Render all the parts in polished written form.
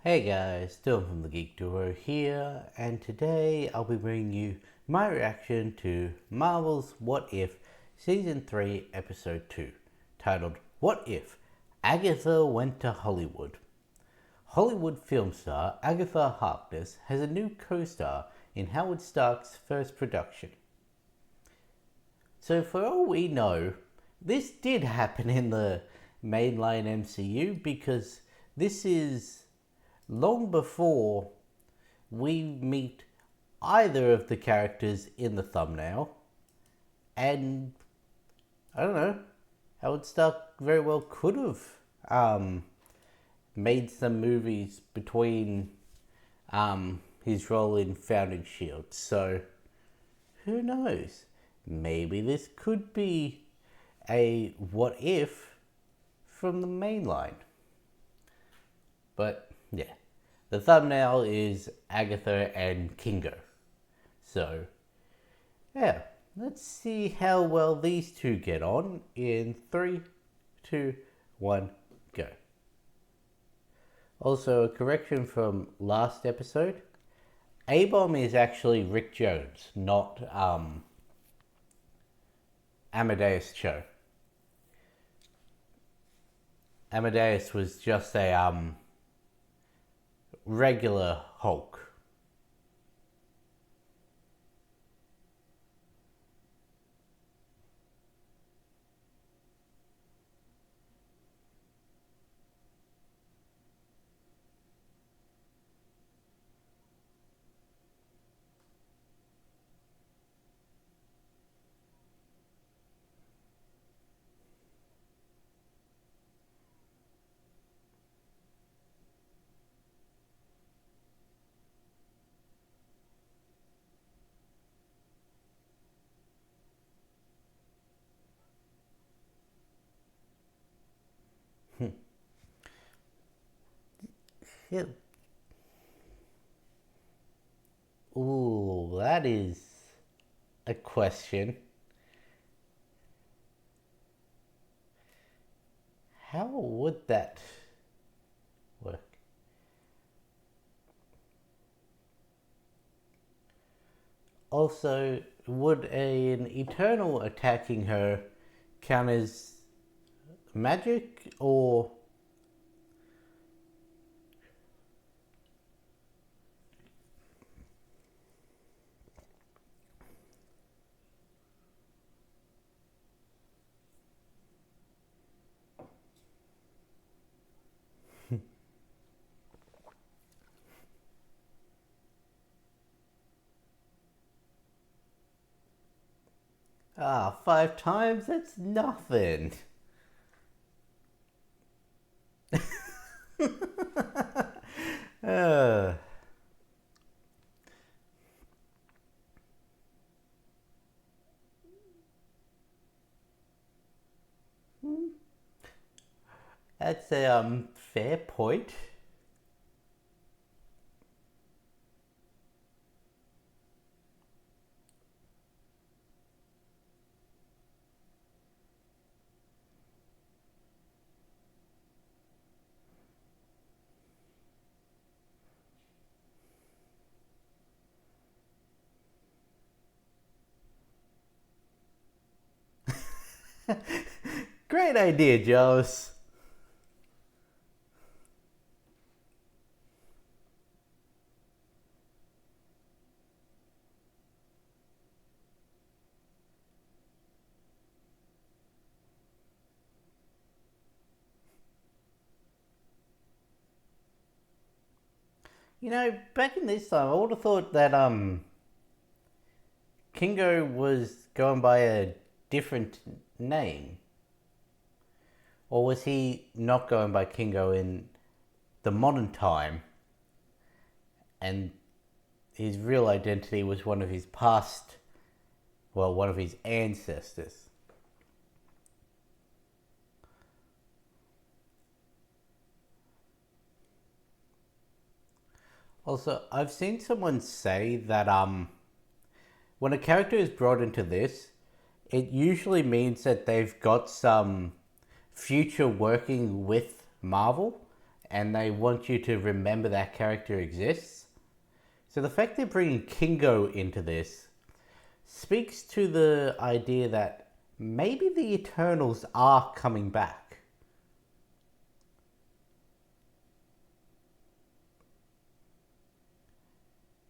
Hey guys, Dylan from the Geek Duo here, and today I'll be bringing you my reaction to Marvel's What If Season 3 Episode 2, titled What If Agatha Went to Hollywood. Hollywood film star Agatha Harkness has a new co-star in Howard Stark's first production. So for all we know, this did happen in the mainline MCU because this is long before we meet either of the characters in the thumbnail. And I don't know, Howard Stark very well could have made some movies between his role in founding S.H.I.E.L.D. So who knows? Maybe this could be a what if from the mainline. But yeah, the thumbnail is Agatha and Kingo. So yeah, let's see how well these two get on in 3, 2, 1, go. Also, a correction from last episode. A-Bomb is actually Rick Jones, not Amadeus Cho. Amadeus was just a regular Hulk. Yeah. Ooh, that is a question. How would that work? Also, would an Eternal attacking her count as magic or... Ah, 5 times? That's nothing. uh, that's a fair point. Great idea, Joes. You know, back in this time, I would have thought that Kingo was going by a different name. Or was he not going by Kingo in the modern time? And his real identity was one of his past, well, one of his ancestors. Also, I've seen someone say that when a character is brought into this, it usually means that they've got some future working with Marvel, and they want you to remember that character exists. So the fact they're bringing Kingo into this speaks to the idea that maybe the Eternals are coming back.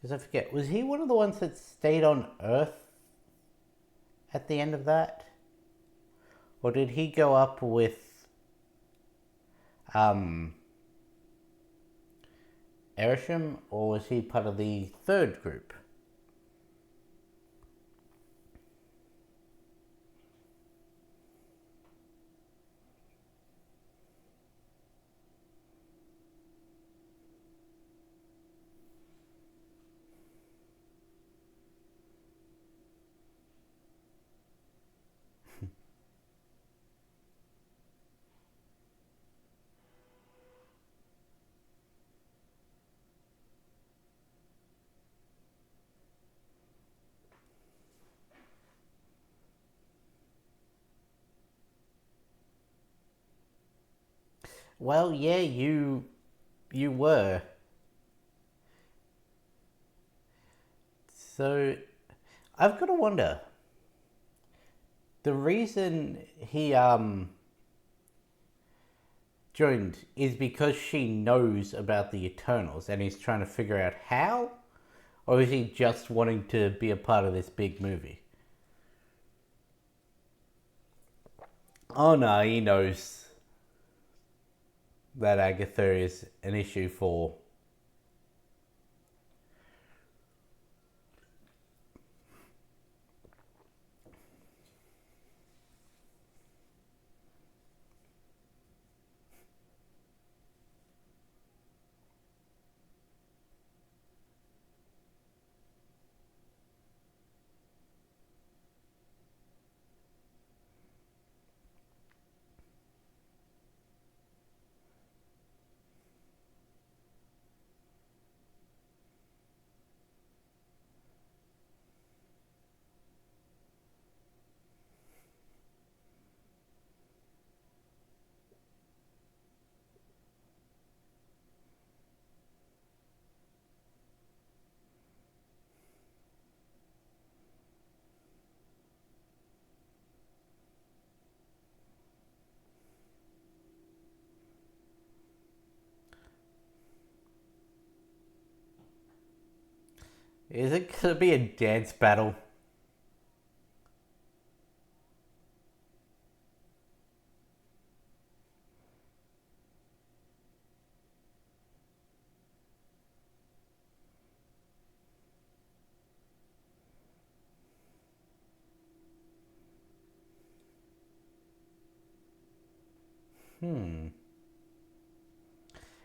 Because I forget, was he one of the ones that stayed on Earth at the end of that? Or did he go up with Erisham, or was he part of the third group? Well, yeah, you were. So I've got to wonder. The reason he joined is because she knows about the Eternals and he's trying to figure out how? Or is he just wanting to be a part of this big movie? Oh no, he knows that Agatha is an issue for. Is it gonna be a dance battle?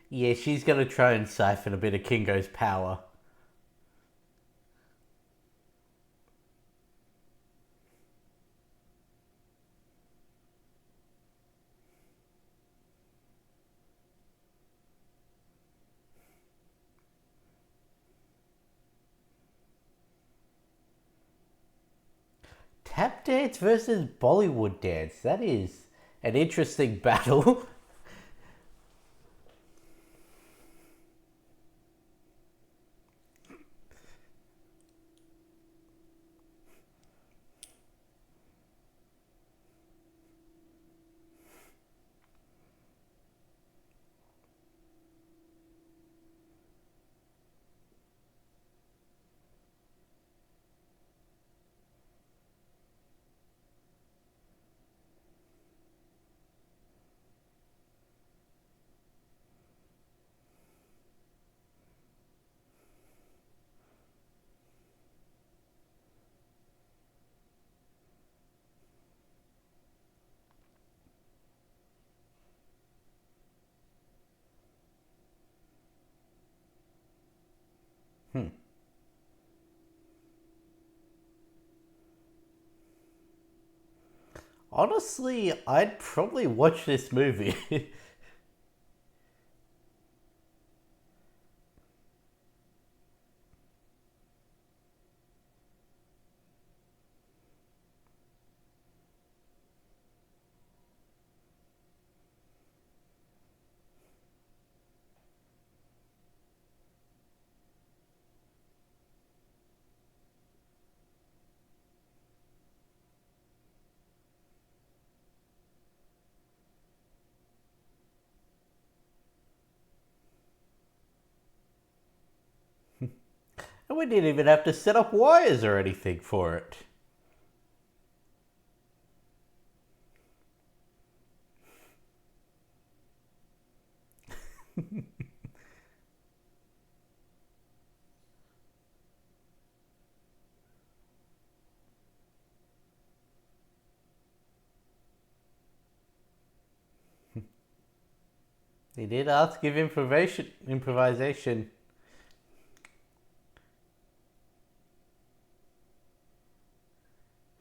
Yeah, she's gonna try and siphon a bit of Kingo's power. Tap dance versus Bollywood dance. That is an interesting battle. Honestly, I'd probably watch this movie. And we didn't even have to set up wires or anything for it. They did ask if improvisation.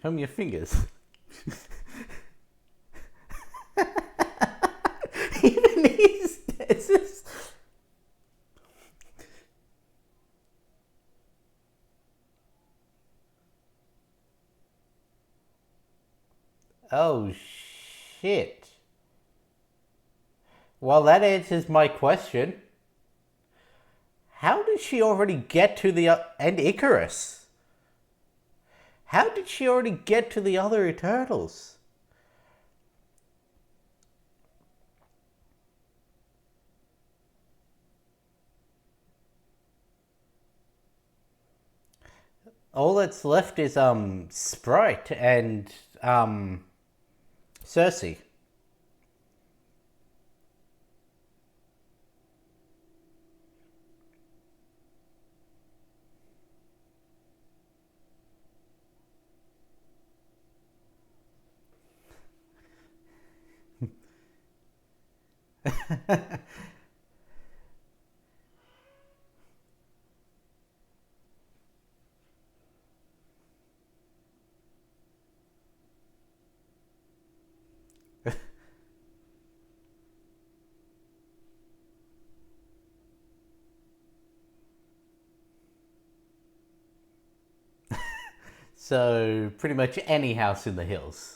Show me your fingers. Even his dances. Oh shit. Well, that answers my question. How did she already get to the and Icarus? How did she already get to the other Eternals? All that's left is Sprite and Cersei. So pretty much any house in the hills.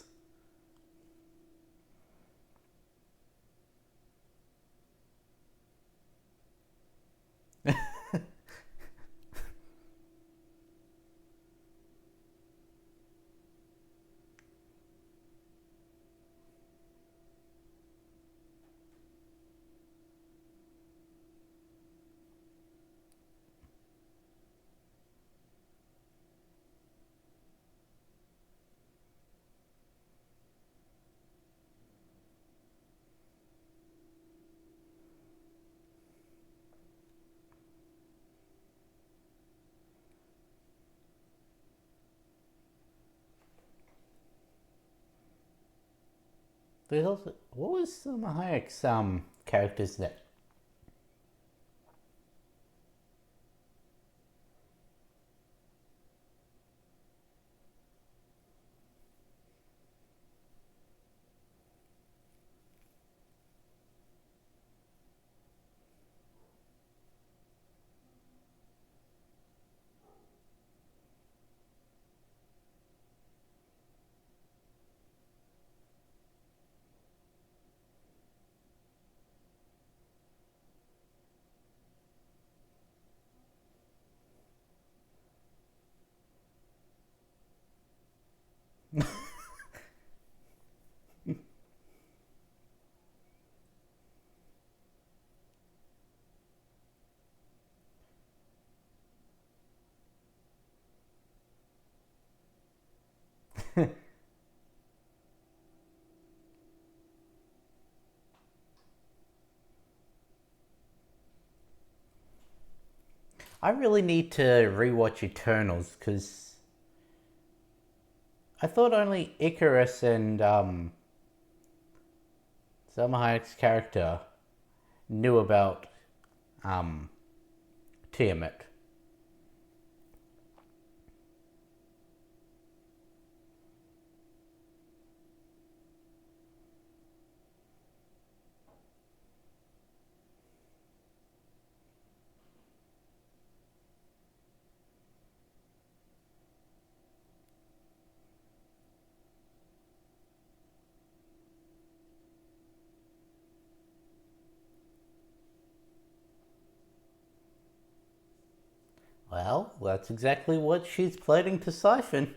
There's also, what was Salma Hayek's character's name? I really need to rewatch Eternals because I thought only Icarus and Salma Hayek's character knew about um, Tiamat. Well, that's exactly what she's planning to siphon.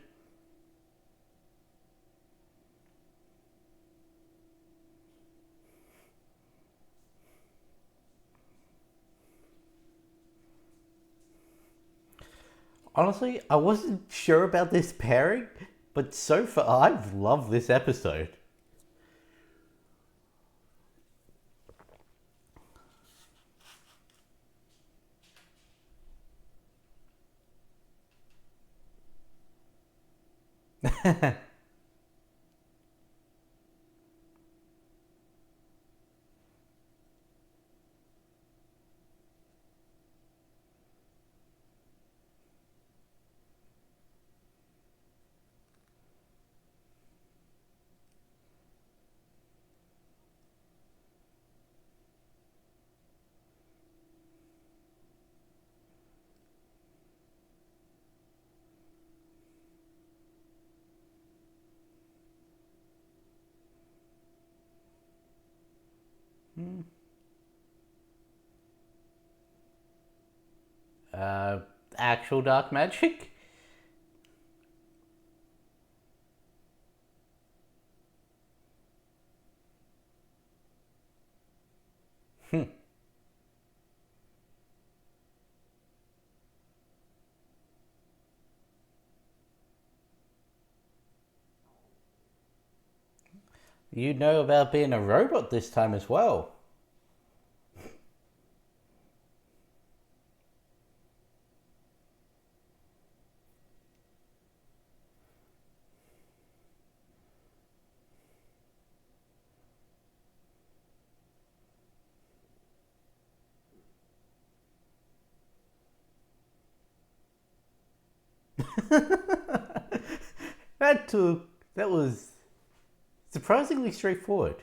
Honestly, I wasn't sure about this pairing, but so far I've loved this episode. Uh, Actual dark magic? You know about being a robot this time as well. That was surprisingly straightforward.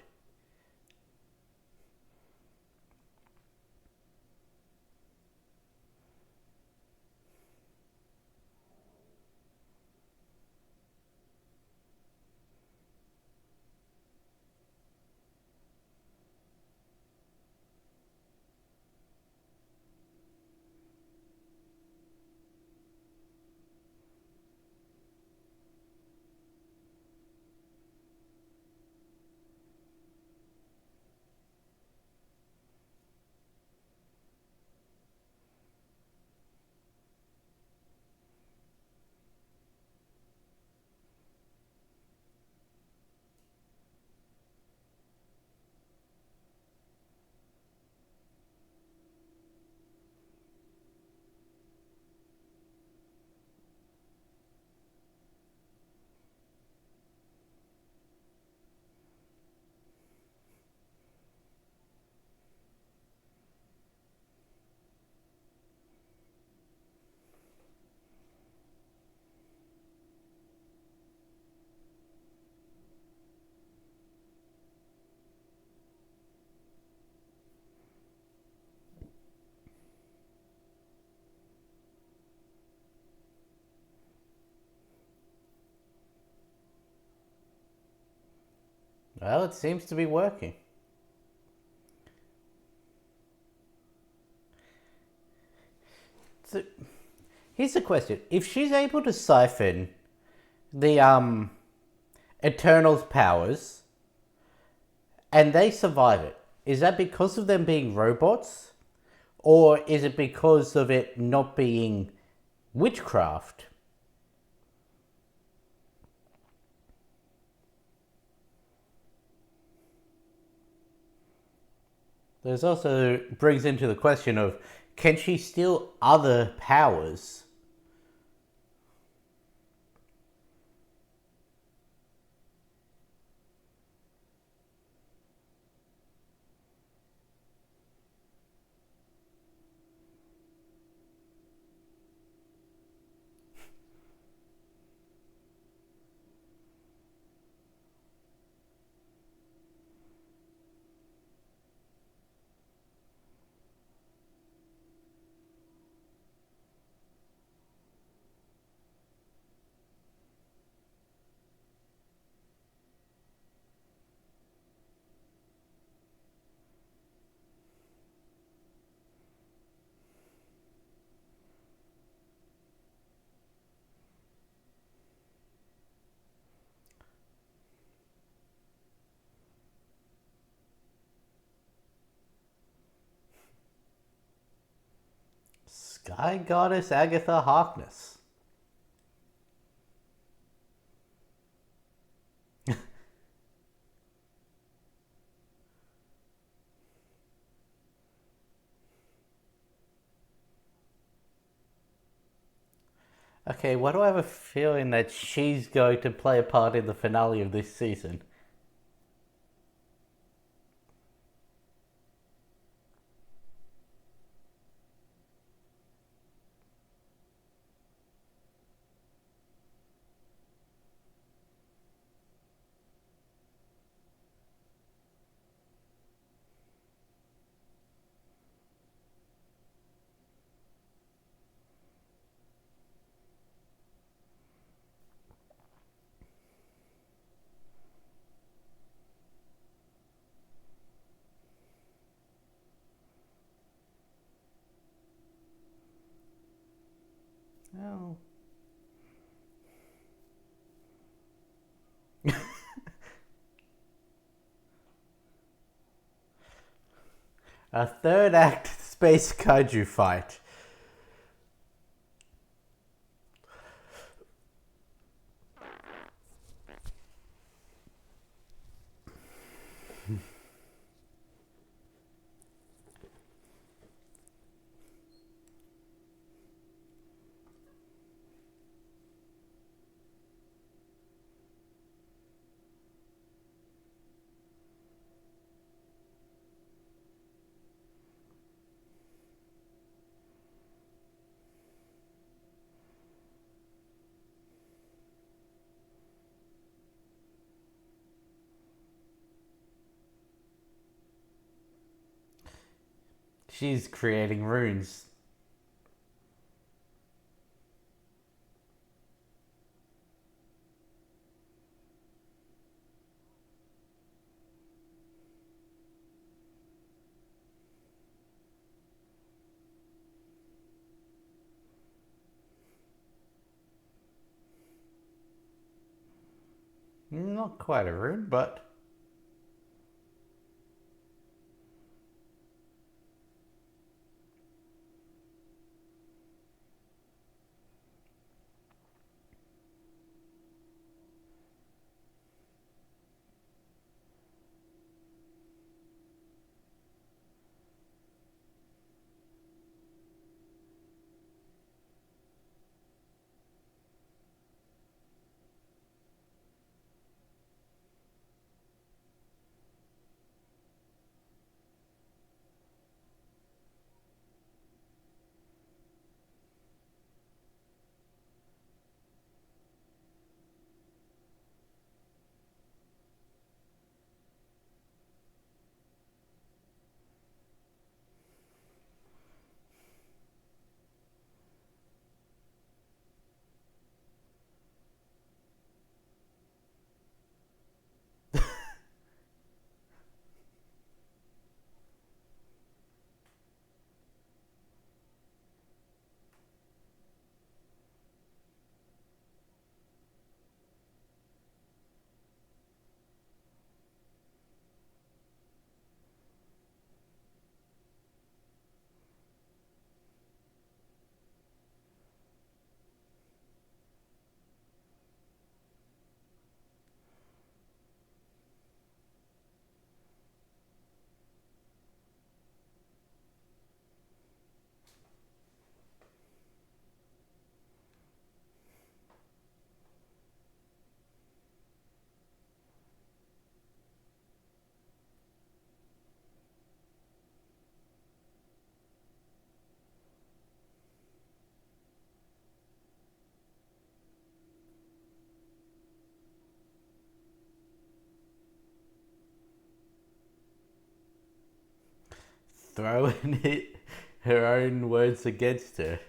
Well, it seems to be working. So, here's the question: if she's able to siphon the Eternals' powers and they survive it, is that because of them being robots, or is it because of it not being witchcraft? There's also brings into the question of, can she steal other powers? Sky Goddess Agatha Harkness. Okay, why do I have a feeling that she's going to play a part in the finale of this season? Oh. A third act space kaiju fight. She's creating runes. Not quite a rune, but throwing it, her own words against her.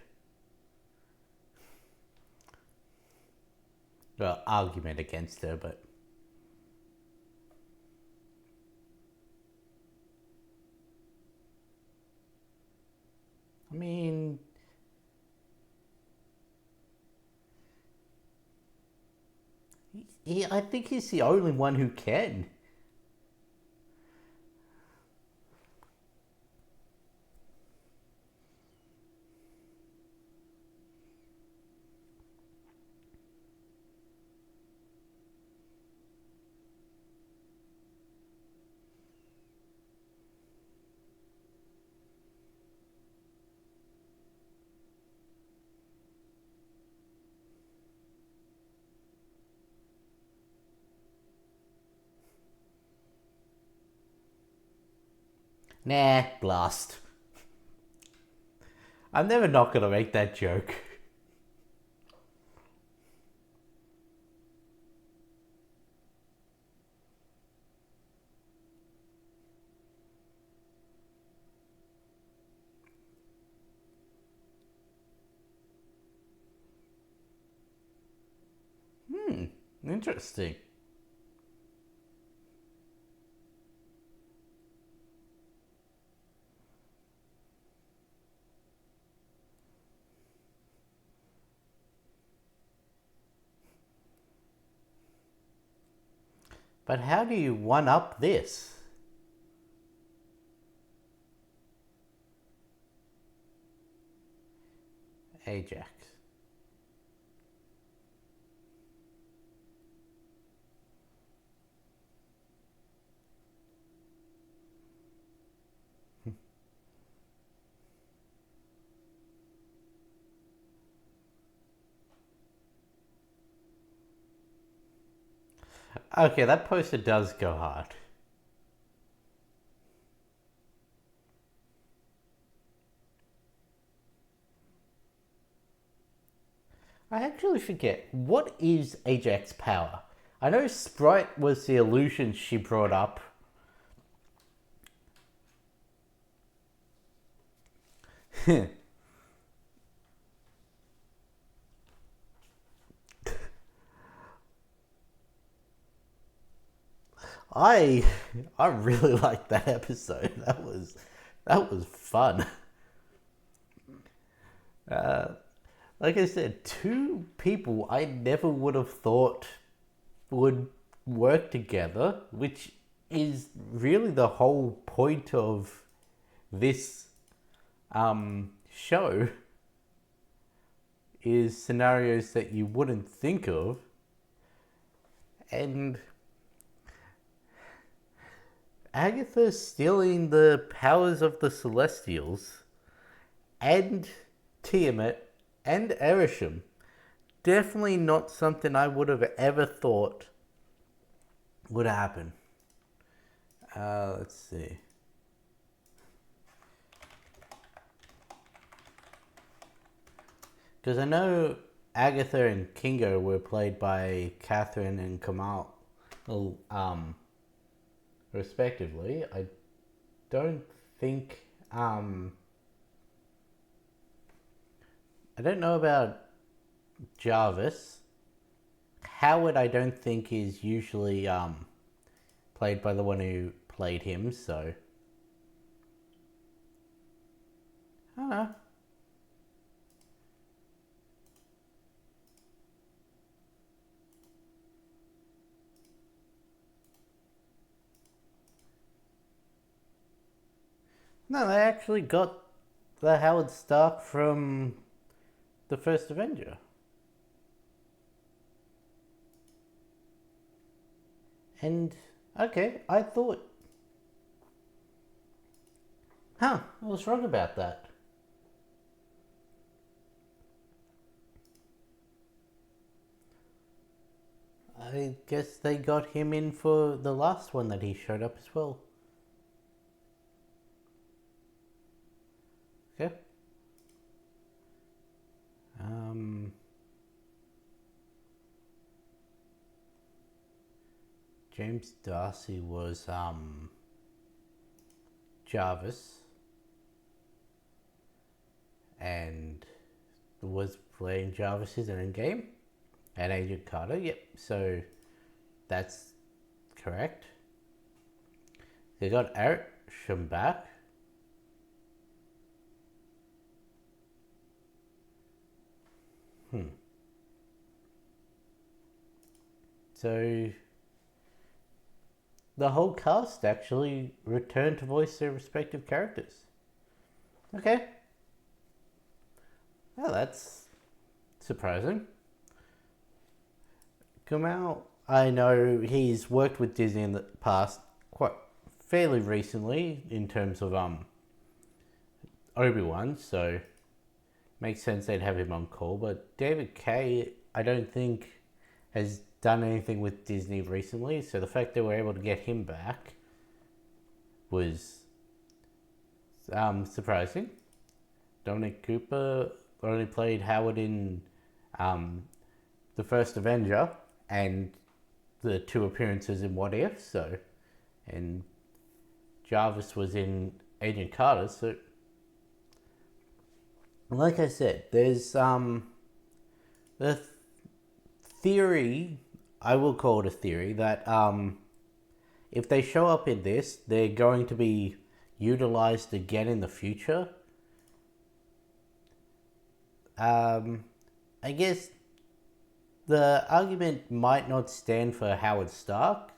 Well, argument against her, but I mean, I think he's the only one who can. Nah, blast. I'm never not gonna make that joke. Interesting. But how do you one up this? Ajax. Okay, that poster does go hard. I actually forget, what is Ajax power? I know Sprite was the illusion she brought up. I I really liked that episode. That was fun. Like I said, two people I never would have thought would work together, which is really the whole point of this show, is scenarios that you wouldn't think of. And Agatha stealing the powers of the Celestials and Tiamat and Erisham, definitely not something I would have ever thought would happen. Let's see. Because I know Agatha and Kingo were played by Catherine and Kamal, respectively. I don't think. I don't know about Jarvis. Howard, I don't think is usually played by the one who played him. So I don't know. No, they actually got the Howard Stark from the first Avenger. And, okay, I thought... Huh, I was wrong about that. I guess they got him in for the last one that he showed up as well. Okay. James Darcy was Jarvis and was playing Jarvis in Endgame and Agent Carter. Yep, so that's correct. They got Erisham back. So the whole cast actually returned to voice their respective characters. Okay. Well, that's surprising. Kumail, I know he's worked with Disney in the past, quite fairly recently in terms of Obi-Wan, so makes sense they'd have him on call. But David Kaye, I don't think has done anything with Disney recently, so the fact they were able to get him back was surprising. Dominic Cooper only played Howard in the first Avenger and the 2 appearances in What If, so, and Jarvis was in Agent Carter, so, like I said, there's the theory, I will call it a theory, that if they show up in this, they're going to be utilized again in the future. I guess the argument might not stand for Howard Stark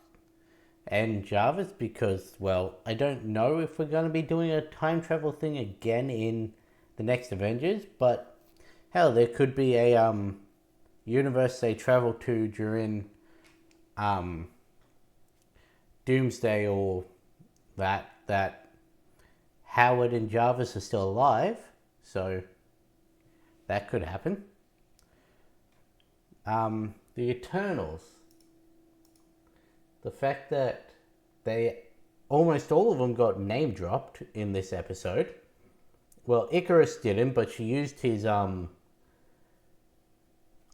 and Jarvis because, well, I don't know if we're going to be doing a time travel thing again in the next Avengers, but hell, there could be a universe they travel to during Doomsday or that Howard and Jarvis are still alive, so that could happen. The Eternals. The fact that almost all of them got name dropped in this episode. Well, Icarus didn't, but she used his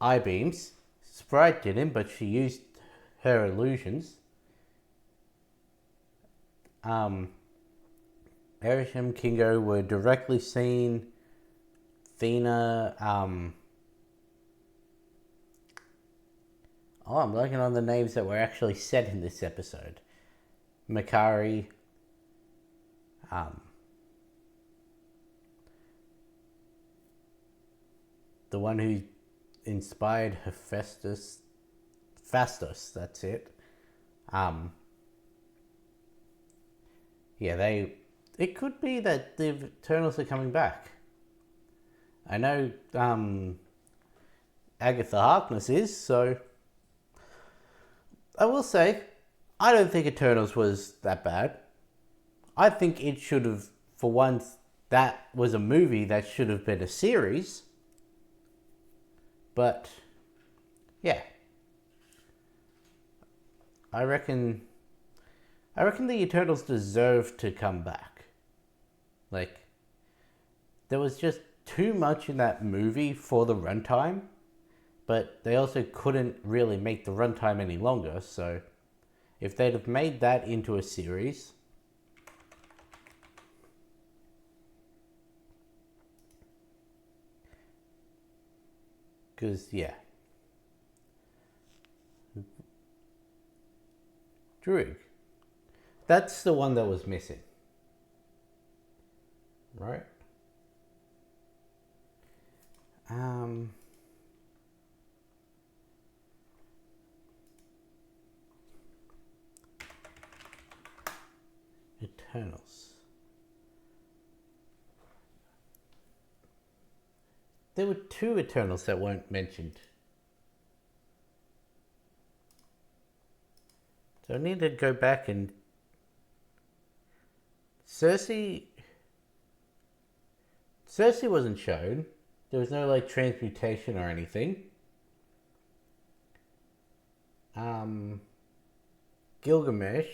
I-beams. Sprite didn't, but she used her illusions. Arishem, Kingo were directly seen. Athena, I'm looking on the names that were actually said in this episode. Makari, the one who inspired Hephaestus, Phastos, that's it. It could be that the Eternals are coming back. I know Agatha Harkness is, so I will say, I don't think Eternals was that bad. I think it should have, for once, that was a movie that should have been a series. But, yeah. I reckon the Eternals deserve to come back. Like, there was just too much in that movie for the runtime, but they also couldn't really make the runtime any longer, so if they'd have made that into a series, because, yeah. Druig. That's the one that was missing. Right? Eternals. There were 2 Eternals that weren't mentioned. So I need to go back and... Cersei wasn't shown. There was no, like, transmutation or anything. Gilgamesh,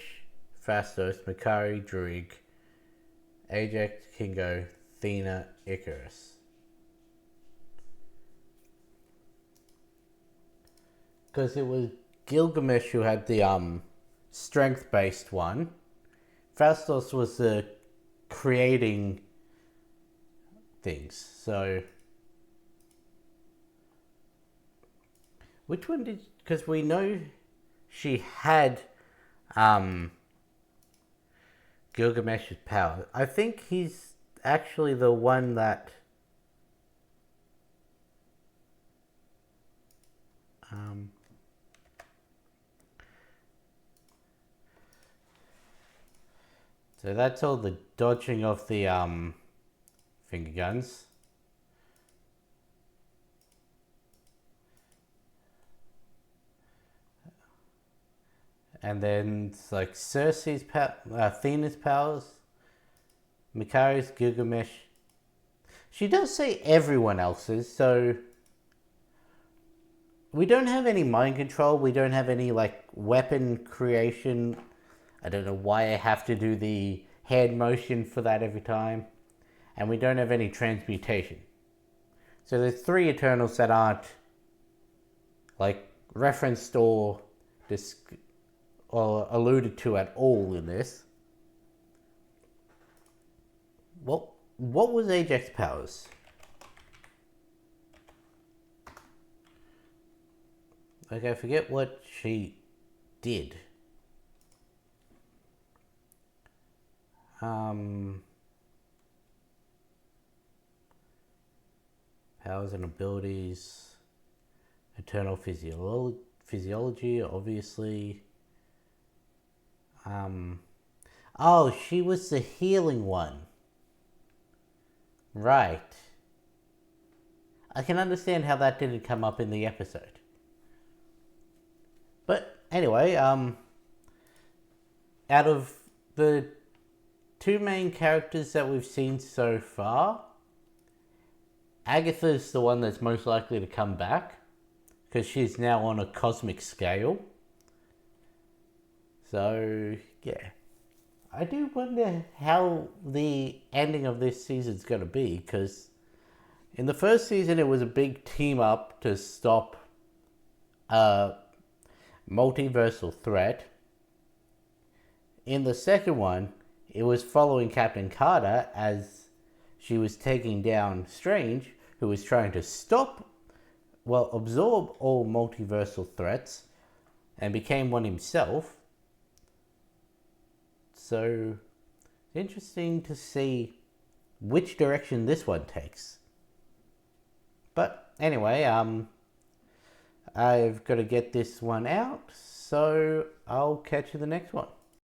Phastos, Makari, Druig, Ajax, Kingo, Athena, Icarus. Because it was Gilgamesh who had the strength-based one. Phastos was the creating things. So, which one did? Because we know she had Gilgamesh's power. I think he's actually the one that so that's all the dodging of the finger guns. And then it's like Cersei's Athena's powers, Makari's, Gilgamesh. She does say everyone else's, so we don't have any mind control. We don't have any like weapon creation. I don't know why I have to do the hand motion for that every time. and we don't have any transmutation. So there's 3 Eternals that aren't like referenced or alluded to at all in this. Well, what was Ajax's powers? Like, I forget what she did. Powers and abilities. Eternal physiology, obviously. Oh, she was the healing one. Right. I can understand how that didn't come up in the episode. But anyway, out of the 2 main characters that we've seen so far, Agatha's the one that's most likely to come back, because she's now on a cosmic scale. So, yeah. I do wonder how the ending of this season's going to be, because in the first season it was a big team up to stop a multiversal threat. In the second one, it was following Captain Carter as she was taking down Strange, who was trying to absorb all multiversal threats and became one himself. So, interesting to see which direction this one takes. But anyway, I've got to get this one out, so I'll catch you in the next one.